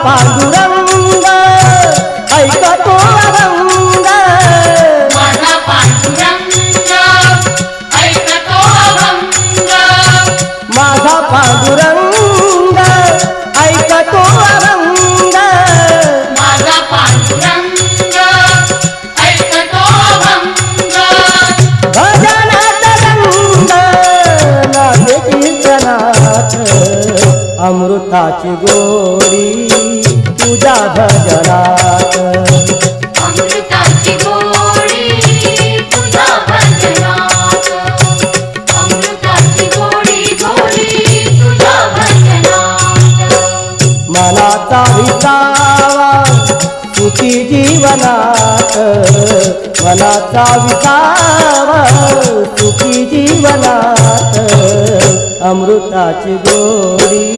पांडुरंग ऐकतो अभंग, माझा पांडुरंग ऐकतो अभंग, माझा पांडुरंग ऐकतो अभंग, माझा पांडुरंग ऐकतो अभंग. भजनात रंग नाचे कीर्तनात, अमृताची गोडी तुझ्या भजनात, अमृताची गोडी तुझ्या भजनात, अमृताची गोडी गोडी तुझ्या भजनात. मनाचा विसावा सुखी जीवनात, मनाचा विसावा सुखी जीवनात, अमृताची गोडी